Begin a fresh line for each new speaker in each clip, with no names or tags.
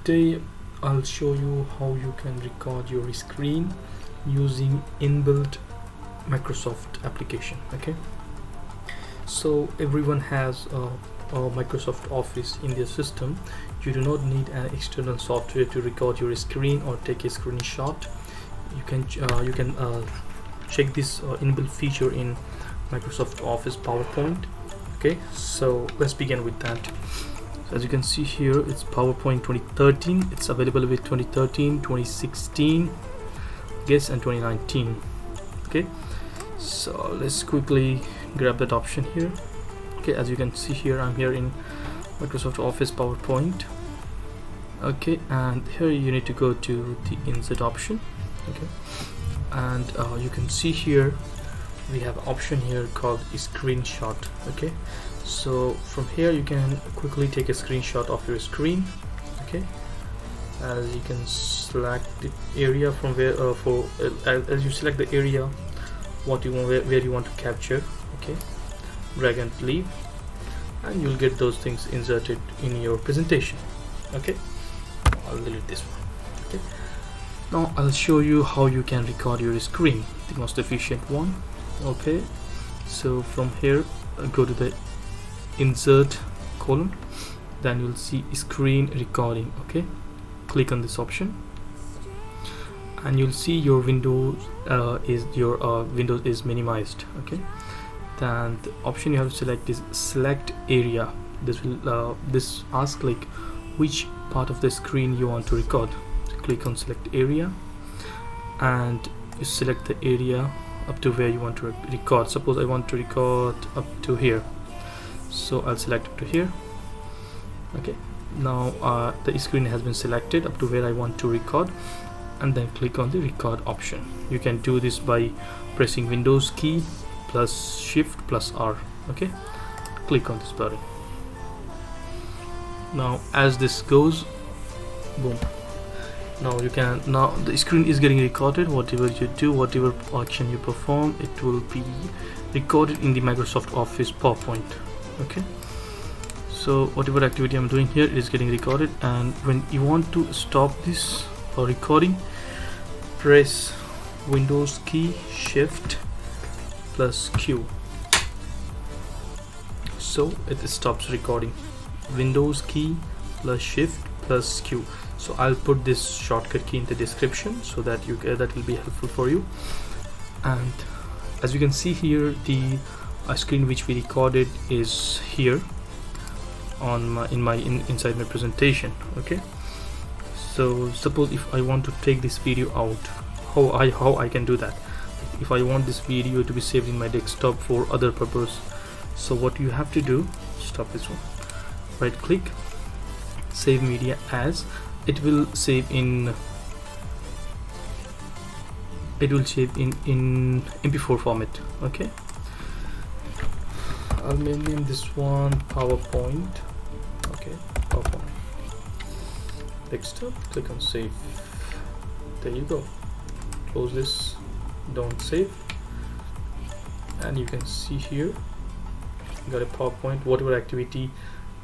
today I'll show you how you can record your screen using inbuilt Microsoft application. Okay, so everyone has a Microsoft Office in their system. You do not need an external software to record your screen or take a screenshot. You can check this inbuilt feature in Microsoft Office PowerPoint. Okay, so let's begin with that. So as you can see here, it's PowerPoint 2013. It's available with 2013, 2016, yes, and 2019. Okay, so let's quickly grab that option here. Okay, as you can see here, I'm here in Microsoft Office PowerPoint. Okay, and here you need to go to the insert option. Okay, and you can see here we have an option here called screenshot. Okay, so from here you can quickly take a screenshot of your screen. Okay, as you can select the area from where as you select the area what you want, where you want to capture. Okay, drag and leave, and you'll get those things inserted in your presentation. Okay, I'll delete this one. Okay, now I'll show you how you can record your screen, the most efficient one. Okay, so from here go to the insert column, then you'll see screen recording. Okay, click on this option and you'll see your Windows is minimized. Okay, then the option you have to select is select area. This will this asks like which part of the screen you want to record. So click on select area and you select the area up to where you want to record. Suppose I want to record up to here, so I'll select up to here. Okay, now the screen has been selected up to where I want to record, and then click on the record option. You can do this by pressing Windows key plus Shift plus R. Okay, click on this button. Now as this goes, boom, now the screen is getting recorded. Whatever you do, whatever action you perform, it will be recorded in the Microsoft Office PowerPoint. Okay, so whatever activity I'm doing here is getting recorded, and when you want to stop this recording, press Windows key Shift plus Q, so it stops recording. Windows key plus Shift plus Q. So I'll put this shortcut key in the description so that that will be helpful for you. And as you can see here, the screen which we recorded is here on inside my presentation. Okay, so suppose if I want to take this video out, how I can do that? If I want this video to be saved in my desktop for other purpose, so what you have to do, stop this one, right click, save media as. It will save in MP4 format. Okay, I'll name this one PowerPoint. Okay, PowerPoint. Desktop, click on save. There you go. Close this, don't save, and you can see here got a PowerPoint. Whatever activity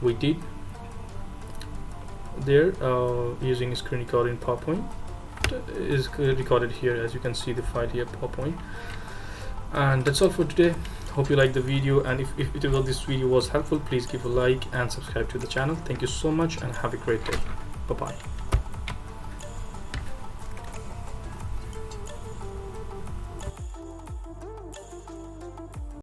we did there using screen recording PowerPoint is recorded here. As you can see the file here, PowerPoint. And that's all for today. Hope you liked the video, and if this video was helpful, please give a like and subscribe to the channel. Thank you so much and have a great day. Bye bye.